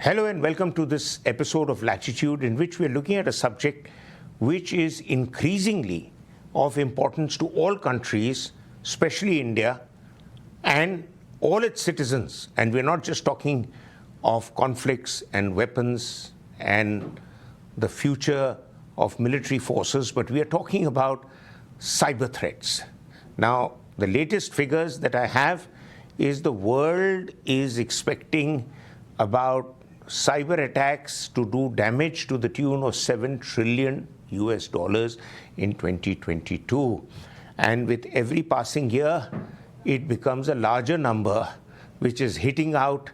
Hello and welcome to this episode of Latitude, in which we are looking at a subject which is increasingly of importance to all countries, especially India, and all its citizens. And we're not just talking of conflicts and weapons and the future of military forces, but we are talking about cyber threats. Now, the latest figures that I have is the world is expecting about cyber attacks to do damage to the tune of $7 trillion in 2022. And with every passing year, it becomes a larger number, which is hitting out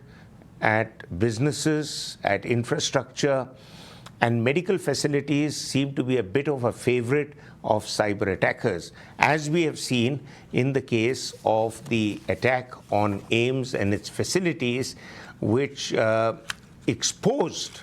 at businesses, at infrastructure, and medical facilities seem to be a bit of a favorite of cyber attackers, as we have seen in the case of the attack on AIIMS and its facilities, which exposed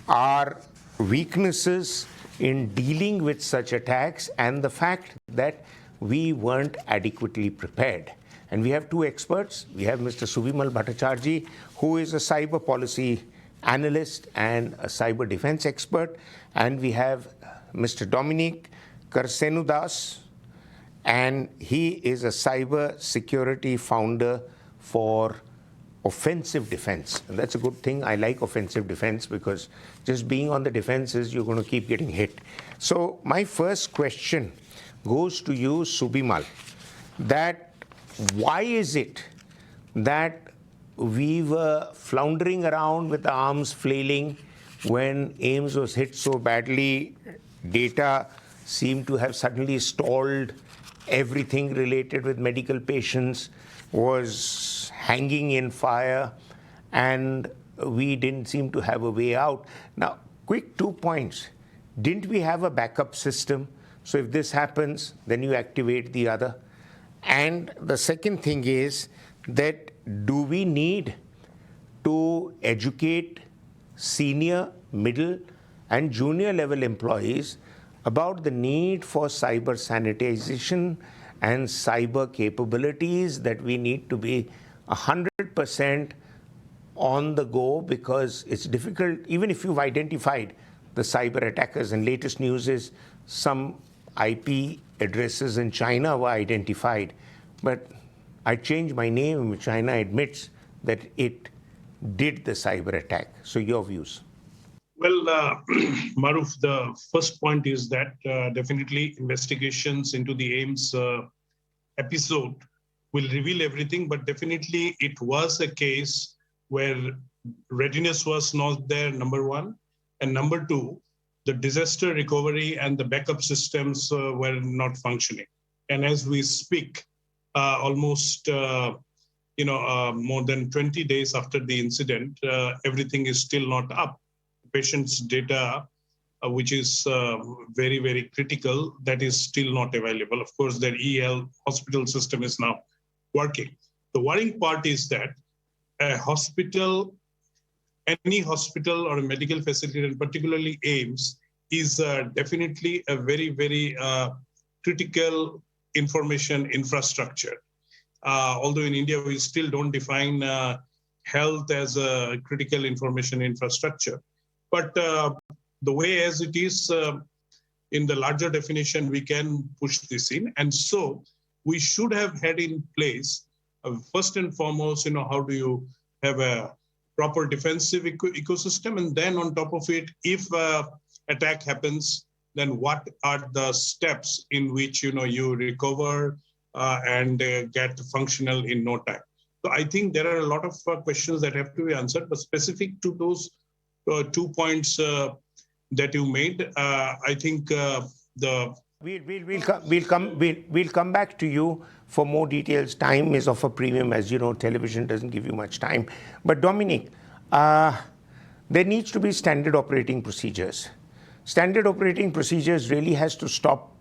our weaknesses in dealing with such attacks and the fact that we weren't adequately prepared. And we have two experts. We have Mr. Subimal Bhattacharjee, who is a cyber policy analyst and a cyber defense expert. And we have Mr. Dominic Karsenudas, and he is a cyber security founder for offensive defense. And that's a good thing. I like offensive defense because just being on the defenses, you're going to keep getting hit. So my first question goes to you, Subimal, that why is it that we were floundering around with the arms flailing when AIIMS was hit so badly? Data seemed to have suddenly stalled. Everything related with medical patients was hanging in fire, and we didn't seem to have a way out. Now, quick 2 points. Didn't we have a backup system? So if this happens, then you activate the other. And the second thing is that do we need to educate senior, middle, and junior level employees about the need for cyber sanitization and cyber capabilities, that we need to be 100% on the go, because it's difficult, even if you've identified the cyber attackers, and latest news is some IP addresses in China were identified. But I changed my name. China admits that it did the cyber attack. So your views? Well, Maroof, the first point is that definitely investigations into the AIIMS episode will reveal everything, but definitely it was a case where readiness was not there, number one. And number two, the disaster recovery and the backup systems were not functioning. And as we speak, almost more than 20 days after the incident, everything is still not up. Patient's data, which is very, very critical, that is still not available. Of course, their eHospital system is now working. The worrying part is that a hospital, any hospital or a medical facility, and particularly AIIMS, is definitely a very, very critical information infrastructure. Although in India, we still don't define health as a critical information infrastructure. But the way as it is in the larger definition, we can push this in. And so we should have had in place, first and foremost, how do you have a proper defensive ecosystem? And then on top of it, if attack happens, then what are the steps in which, you recover and get functional in no time? So I think there are a lot of questions that have to be answered, but specific to those 2 points that you made, I think We'll come back to you for more details. Time is of a premium, as you know. Television doesn't give you much time. But Dominic, there needs to be standard operating procedures. Standard operating procedures really has to stop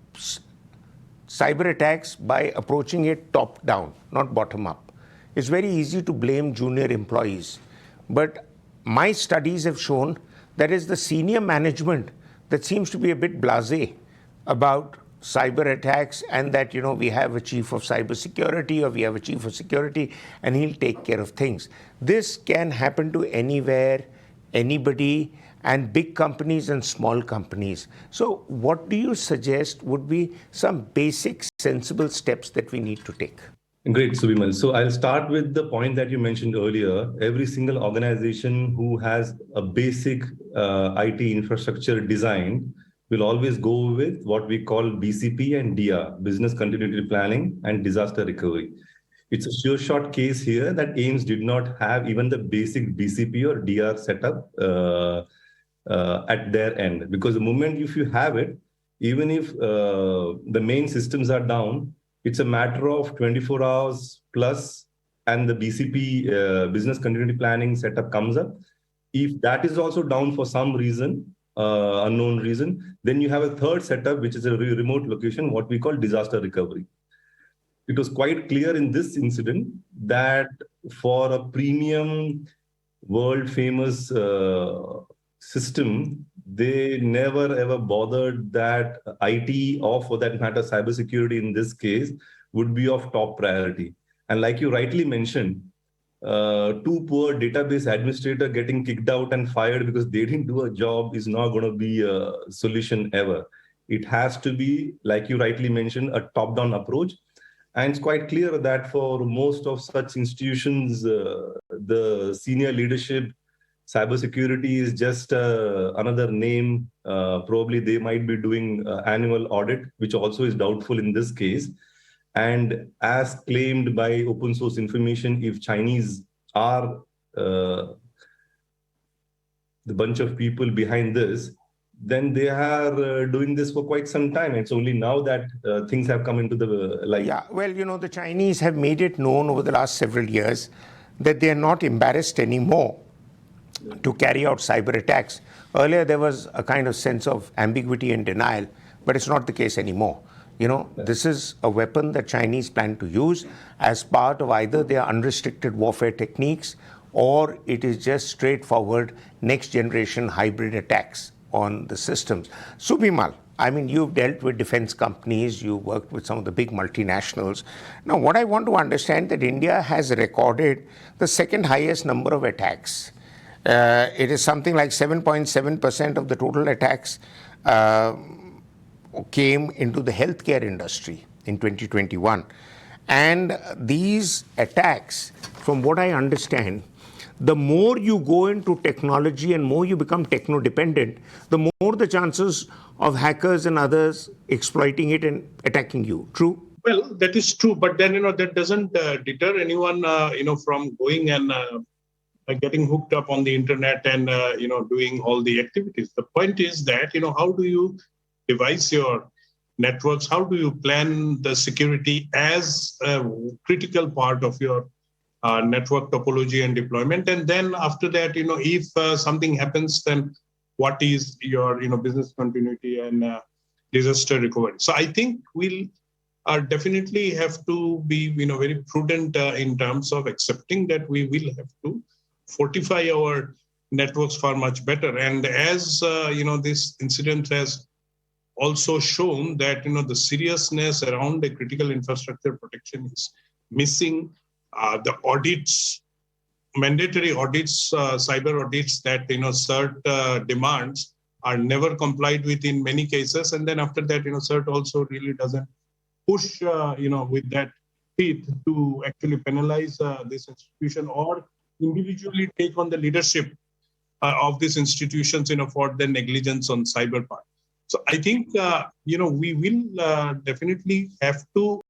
cyber attacks by approaching it top down, not bottom up. It's very easy to blame junior employees, but my studies have shown that it's the senior management that seems to be a bit blasé about cyber attacks, and that, we have a chief of cybersecurity or we have a chief of security and he'll take care of things. This can happen to anywhere, anybody, and big companies and small companies. So what do you suggest would be some basic sensible steps that we need to take? Great, Subimal. So I'll start with the point that you mentioned earlier. Every single organization who has a basic IT infrastructure design will always go with what we call BCP and DR, Business Continuity Planning and Disaster Recovery. It's a sure shot case here that AIIMS did not have even the basic BCP or DR setup at their end. Because the moment if you have it, even if the main systems are down, it's a matter of 24 hours plus, and the BCP, business continuity planning setup comes up. If that is also down for some reason, unknown reason, then you have a third setup, which is a remote location, what we call disaster recovery. It was quite clear in this incident that for a premium, world famous system, they never ever bothered that IT, or for that matter, cybersecurity in this case, would be of top priority. And like you rightly mentioned, too poor database administrator getting kicked out and fired because they didn't do a job is not going to be a solution ever. It has to be, like you rightly mentioned, a top-down approach. And it's quite clear that for most of such institutions, the senior leadership, cybersecurity is just another name. Probably they might be doing annual audit, which also is doubtful in this case. And as claimed by open source information, if Chinese are the bunch of people behind this, then they are doing this for quite some time. It's only now that things have come into the light. Yeah, well, the Chinese have made it known over the last several years that they are not embarrassed anymore to carry out cyber attacks. Earlier, there was a kind of sense of ambiguity and denial, but it's not the case anymore. This is a weapon that Chinese plan to use as part of either their unrestricted warfare techniques, or it is just straightforward next generation hybrid attacks on the systems. Subimal, you've dealt with defense companies, you worked with some of the big multinationals. Now, what I want to understand that India has recorded the second highest number of attacks. It is something like 7.7% of the total attacks came into the healthcare industry in 2021. And these attacks, from what I understand, the more you go into technology and more you become techno-dependent, the more the chances of hackers and others exploiting it and attacking you. True? Well, that is true, but then that doesn't deter anyone from going and getting hooked up on the internet and doing all the activities. The point is that how do you devise your networks? How do you plan the security as a critical part of your network topology and deployment? And then after that, if something happens, then what is your business continuity and disaster recovery? So I think we'll definitely have to be very prudent in terms of accepting that we will have to fortify our networks far much better. And as this incident has also shown that the seriousness around the critical infrastructure protection is missing. The audits, mandatory audits, cyber audits that CERT demands are never complied with in many cases. And then after that, CERT also really doesn't push with that teeth to actually penalize this institution or individually take on the leadership of these institutions for their negligence on cyber part. So I think we will definitely have to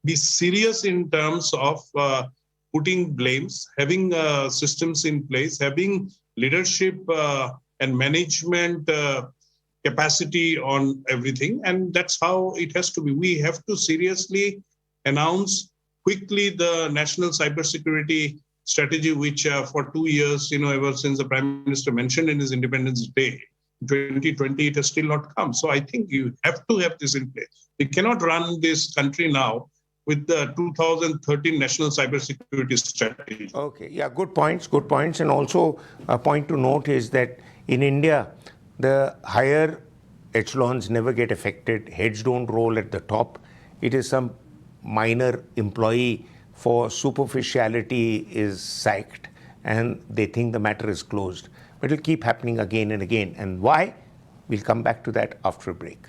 be serious in terms of putting blames, having systems in place, having leadership and management capacity on everything. And that's how it has to be. We have to seriously announce quickly the national cybersecurity strategy, which for 2 years, ever since the Prime Minister mentioned in his Independence Day, 2020, it has still not come. So I think you have to have this in place. We cannot run this country now with the 2013 National Cybersecurity Strategy. Okay, yeah, good points. And also a point to note is that in India, the higher echelons never get affected. Heads don't roll at the top. It is some minor employee for superficiality is sacked and they think the matter is closed. but it'll keep happening again and again. And why? We'll come back to that after a break.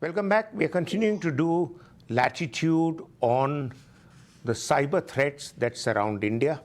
Welcome back. We are continuing to do Latitude on the cyber threats that surround India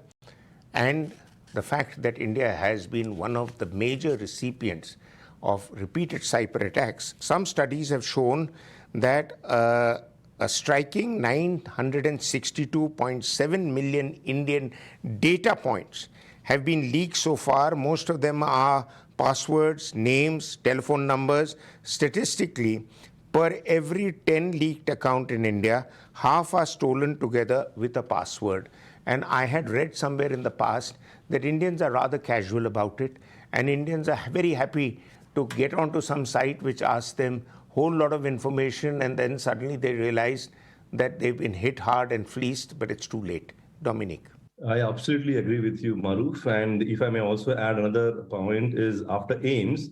and the fact that India has been one of the major recipients of repeated cyber attacks. Some studies have shown that a striking 962.7 million Indian data points have been leaked so far. Most of them are passwords, names, telephone numbers. Statistically, per every 10 leaked account in India, half are stolen together with a password. And I had read somewhere in the past that Indians are rather casual about it, and Indians are very happy to get onto some site which asks them a whole lot of information, and then suddenly they realize that they've been hit hard and fleeced, but it's too late. Dominic. I absolutely agree with you, Maroof. And if I may also add another point is after AIIMS,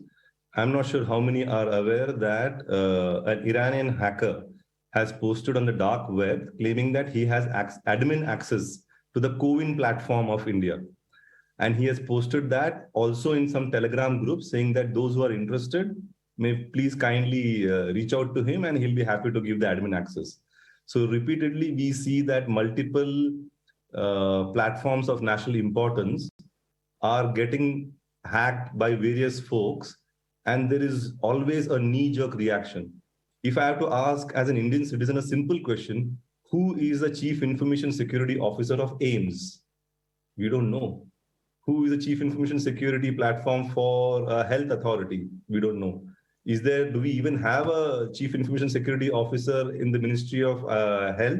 I'm not sure how many are aware that an Iranian hacker has posted on the dark web claiming that he has admin access to the CoWIN platform of India. And he has posted that also in some Telegram groups saying that those who are interested may please kindly reach out to him and he'll be happy to give the admin access. So repeatedly, we see that multiple platforms of national importance are getting hacked by various folks. And there is always a knee-jerk reaction. If I have to ask as an Indian citizen a simple question, who is the Chief Information Security Officer of AIIMS? We don't know. Who is the Chief Information Security Platform for Health Authority? We don't know. Do we even have a Chief Information Security Officer in the Ministry of Health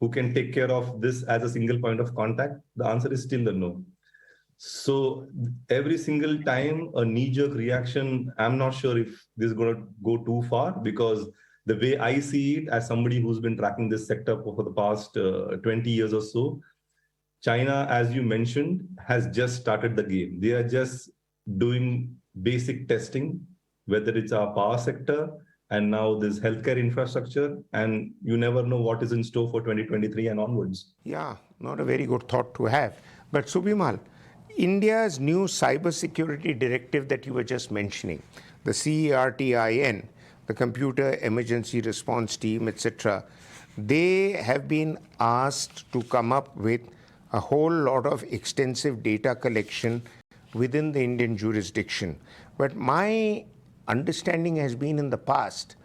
who can take care of this as a single point of contact? The answer is still a no. So every single time a knee-jerk reaction, I'm not sure if this is going to go too far, because the way I see it as somebody who's been tracking this sector for the past 20 years or so, China, as you mentioned, has just started the game. They are just doing basic testing, whether it's our power sector and now this healthcare infrastructure, and you never know what is in store for 2023 and onwards. Yeah, not a very good thought to have. But Subimal, India's new cybersecurity directive that you were just mentioning, the CERTIN, the Computer Emergency Response Team, etc., they have been asked to come up with a whole lot of extensive data collection within the Indian jurisdiction. But my understanding has been in the past,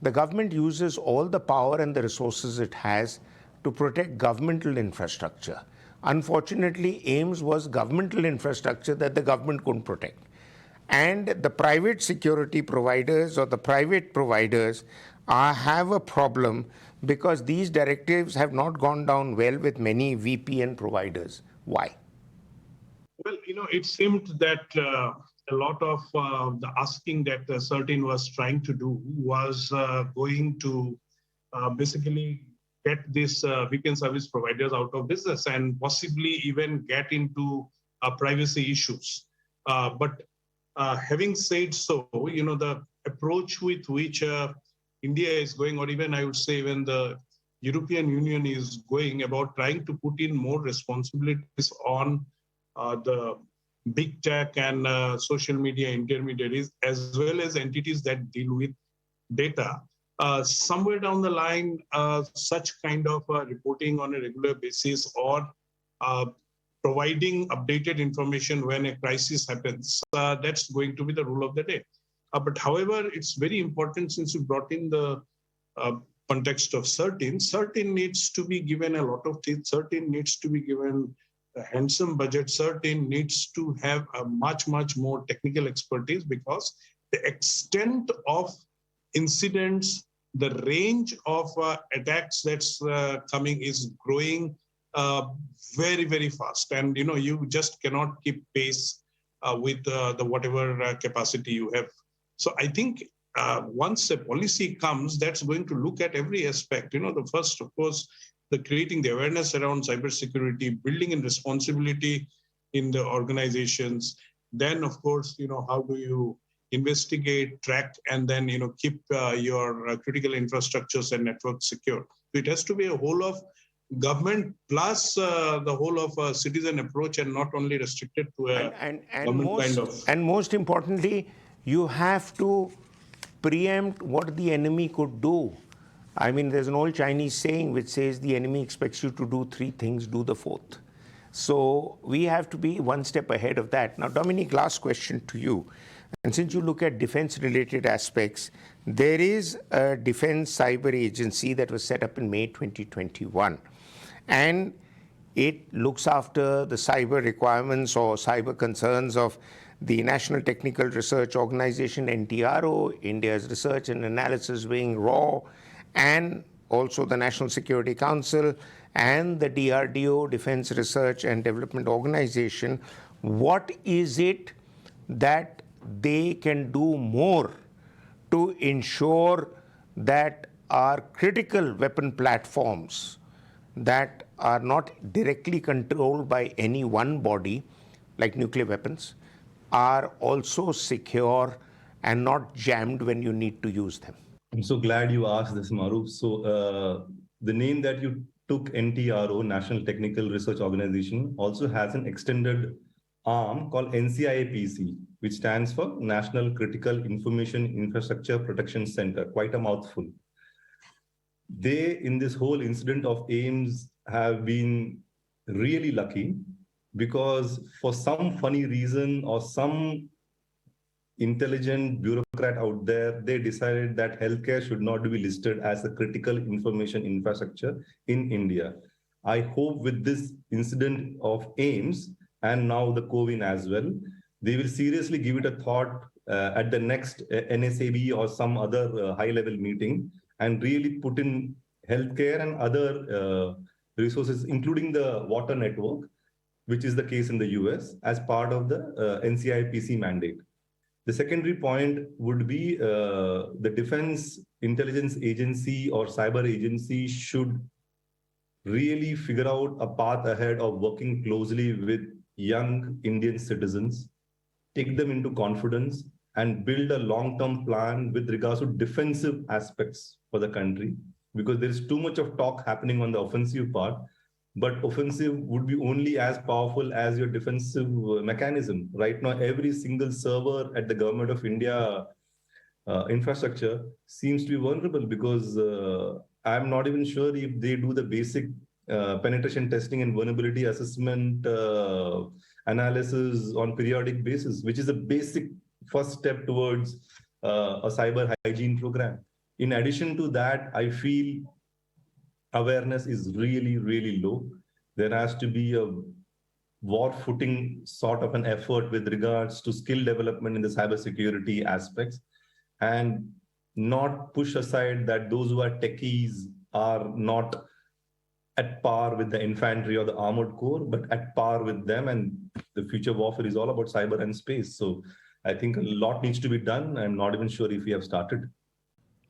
the government uses all the power and the resources it has to protect governmental infrastructure. Unfortunately, AIIMS was governmental infrastructure that the government couldn't protect. And the private security providers or the private providers have a problem because these directives have not gone down well with many VPN providers. Why? Well, it seemed that a lot of the asking that CERTIN was trying to do was going to basically get these VPN service providers out of business and possibly even get into privacy issues. But having said so, the approach with which India is going, or even I would say even the European Union is going about trying to put in more responsibilities on the big tech and social media intermediaries, as well as entities that deal with data. Somewhere down the line, such kind of reporting on a regular basis or providing updated information when a crisis happens, that's going to be the rule of the day. But however, it's very important, since you brought in the context of CERTIN, CERTIN needs to be given a lot of teeth, CERTIN needs to be given a handsome budget, CERTIN needs to have a much more technical expertise, because the extent of incidents, the range of attacks that's coming is growing very fast, and you just cannot keep pace with the whatever capacity you have. So I think once a policy comes, that's going to look at every aspect. The first, of course, the creating the awareness around cybersecurity, building in responsibility in the organizations. Then, of course, how do you investigate, track, and then keep your critical infrastructures and networks secure. So it has to be a whole of government plus the whole of citizen approach, and not only restricted to a government kind of. And most importantly, you have to preempt what the enemy could do. I mean, there's an old Chinese saying which says the enemy expects you to do 3 things, do the 4th. So we have to be one step ahead of that. Now, Dominic, last question to you. And since you look at defense-related aspects, there is a defense cyber agency that was set up in May 2021. And it looks after the cyber requirements or cyber concerns of the National Technical Research Organization, NTRO, India's Research and Analysis Wing, RAW, and also the National Security Council and the DRDO, Defense Research and Development Organization. What is it that they can do more to ensure that our critical weapon platforms that are not directly controlled by any one body, like nuclear weapons, are also secure and not jammed when you need to use them? I'm so glad you asked this, Maroof. So the name that you took, NTRO, National Technical Research Organization, also has an extended arm called NCIAPC, which stands for National Critical Information Infrastructure Protection Center. Quite a mouthful. They, in this whole incident of AIIMS, have been really lucky because for some funny reason or some intelligent bureaucrat out there, they decided that healthcare should not be listed as a critical information infrastructure in India. I hope with this incident of AIIMS and now the COVID as well, they will seriously give it a thought at the next NSAB or some other high-level meeting and really put in healthcare and other resources, including the water network, which is the case in the US, as part of the NCIPC mandate. The secondary point would be the Defense Intelligence Agency or Cyber Agency should really figure out a path ahead of working closely with young Indian citizens, take them into confidence, and build a long-term plan with regards to defensive aspects for the country, because there is too much of talk happening on the offensive part, but offensive would be only as powerful as your defensive mechanism. Right now, every single server at the Government of India infrastructure seems to be vulnerable because I'm not even sure if they do the basic penetration testing and vulnerability assessment analysis on periodic basis, which is a basic first step towards a cyber hygiene program. In addition to that, I feel awareness is really, really low. There has to be a war footing sort of an effort with regards to skill development in the cybersecurity aspects, and not push aside that those who are techies are not at par with the infantry or the armored corps, but at par with them. And the future warfare is all about cyber and space. So I think a lot needs to be done. I'm not even sure if we have started.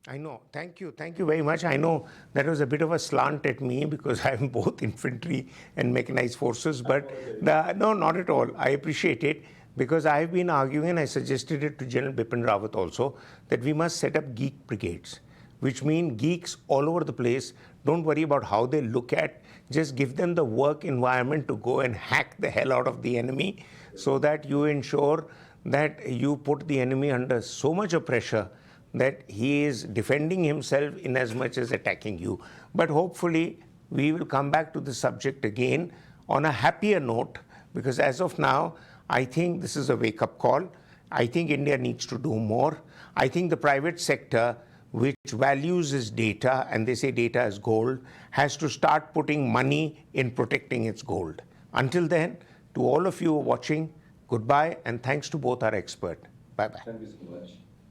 I know. Thank you. Thank you very much. I know that was a bit of a slant at me because I'm both infantry and mechanized forces, but no, not at all. I appreciate it because I've been arguing, and I suggested it to General Bipin Rawat also, that we must set up geek brigades, which mean geeks all over the place. Don't worry about how they look at, just give them the work environment to go and hack the hell out of the enemy so that you ensure that you put the enemy under so much of pressure that he is defending himself in as much as attacking you. But hopefully we will come back to the subject again on a happier note, because as of now, I think this is a wake-up call. I think India needs to do more. I think the private sector, which values its data, and they say data is gold, has to start putting money in protecting its gold. Until then, to all of you watching, goodbye, and thanks to both our experts. Bye-bye. Thank you so much.